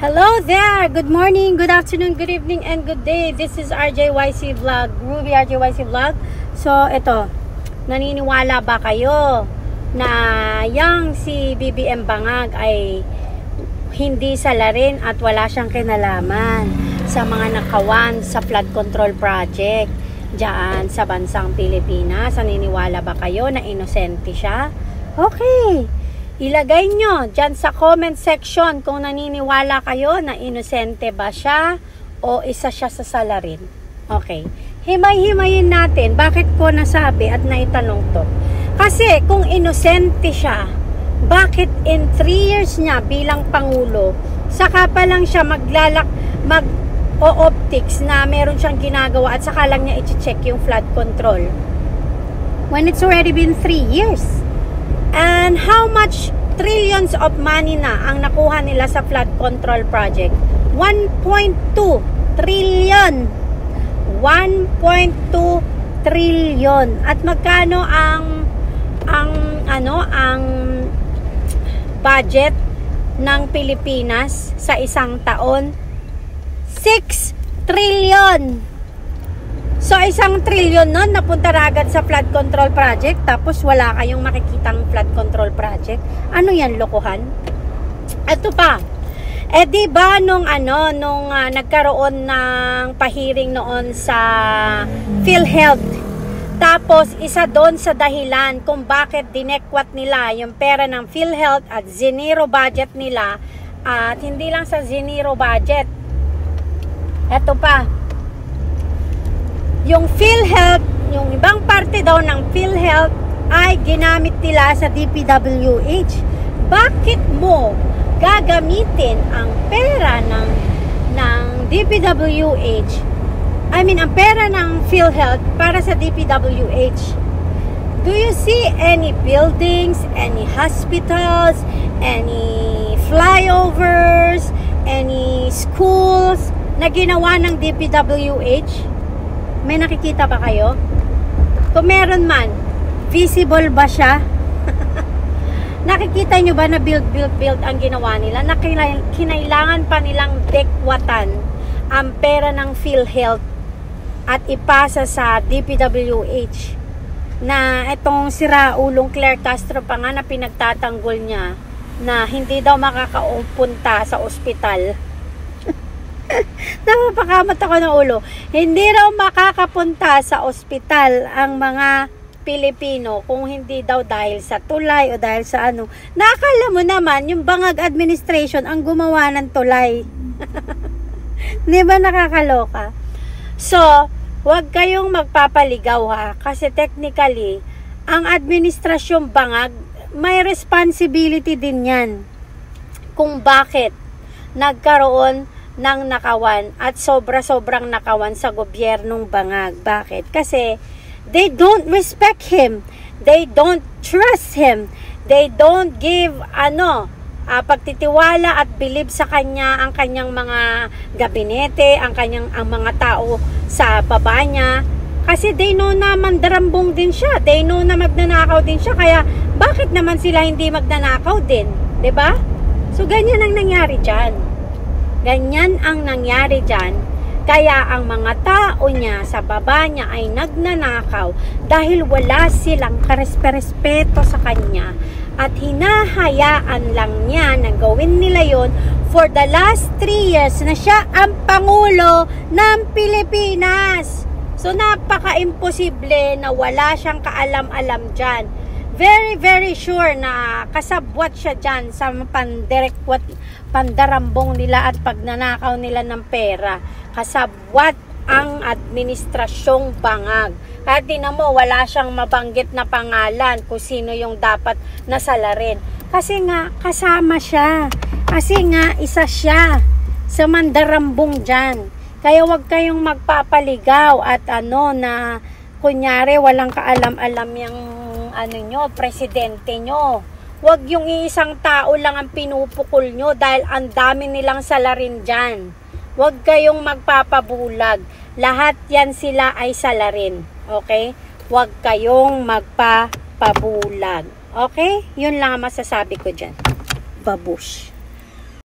Hello there! Good morning, good afternoon, good evening, and good day. This is RJYC Vlog, Ruby RJYC Vlog. So, ito, naniniwala ba kayo na yang si BBM Bangag ay hindi salarin at wala siyang kinalaman sa mga nakawan sa flood control project dyan sa bansang Pilipinas? Naniniwala ba kayo na inosente siya? Okay! Ilagay nyo dyan sa comment section kung naniniwala kayo na inosente ba siya o isa siya sa salarin. Okay. Himay-himayin natin. Bakit ko nasabi at naitanong to? Kasi kung inosente siya, bakit in 3 years niya bilang Pangulo, saka pa lang siya mag-o-optics na meron siyang ginagawa at saka lang niya i-check yung flood control? When it's already been 3 years. And how much trillions of money na ang nakuha nila sa flood control project? 1.2 trillion. 1.2 trillion. At magkano ang budget ng Pilipinas sa isang taon? 6 trillion. So, 1 trillion nun napunta na agad sa flood control project, tapos wala kayong makikitang flood control project. Ano yan, lokohan? Ito pa. Di ba nung nagkaroon ng pahiring noon sa PhilHealth, tapos isa doon sa dahilan kung bakit dinekwat nila yung pera ng PhilHealth at zinero budget nila, at hindi lang sa zinero budget. Ito pa. Yung PhilHealth, yung ibang parte daw ng PhilHealth ay ginamit nila sa DPWH. Bakit mo gagamitin ang pera ng DPWH, ang pera ng PhilHealth para sa DPWH? Do you see any buildings, any hospitals, any flyovers, any schools na ginawa ng DPWH? May nakikita ba kayo? Kung meron man, visible ba siya? Nakikita nyo ba na build ang ginawa nila? Na kinailangan pa nilang dekwatan ang pera ng PhilHealth at ipasa sa DPWH, na itong siraulong Claire Castro pa nga na pinagtatanggol niya na hindi daw makakapunta sa ospital. Napapakamot ako ng ulo. Hindi raw makakapunta sa ospital ang mga Pilipino kung hindi daw dahil sa tulay o dahil sa ano. Nakakala mo naman yung Bangag administration ang gumawa ng tulay. Di ba nakakaloka? So, huwag kayong magpapaligaw ha, kasi technically ang administrasyong Bangag may responsibility din yan kung bakit nagkaroon ng nakawan at sobra-sobrang nakawan sa gobyernong Bangag. Bakit? Kasi they don't respect him. They don't trust him. They don't give pagtitiwala at believe sa kanya ang kanyang mga gabinete, ang mga tao sa baba niya. Kasi they know na mandarambong din siya. They know na magnanakaw din siya. Kaya bakit naman sila hindi magnanakaw din? 'Di ba? So ganyan ang nangyari diyan. Ganyan ang nangyari dyan. Kaya ang mga tao niya sa baba niya ay nagnanakaw dahil wala silang karespeto sa kanya. At hinahayaan lang niya na gawin nila yon for the last 3 years na siya ang Pangulo ng Pilipinas. So napaka-imposible na wala siyang kaalam-alam dyan. Very, very sure na kasabwat siya dyan sa pandarambong nila at pagnanakaw nila ng pera. Kasabwat ang administrasyong Bangag. Kaya tinan mo, wala siyang mabanggit na pangalan kung sino yung dapat nasalarin. Kasi nga, kasama siya. Kasi nga, isa siya sa mandarambong dyan. Kaya wag kayong magpapaligaw at na kunyari walang kaalam-alam yung presidente nyo. Huwag yung iisang tao lang ang pinupukol nyo dahil ang dami nilang salarin dyan. Huwag kayong magpapabulag. Lahat yan sila ay salarin. Okay? Huwag kayong magpapabulag. Okay? Yun lang ang masasabi ko dyan. Babush.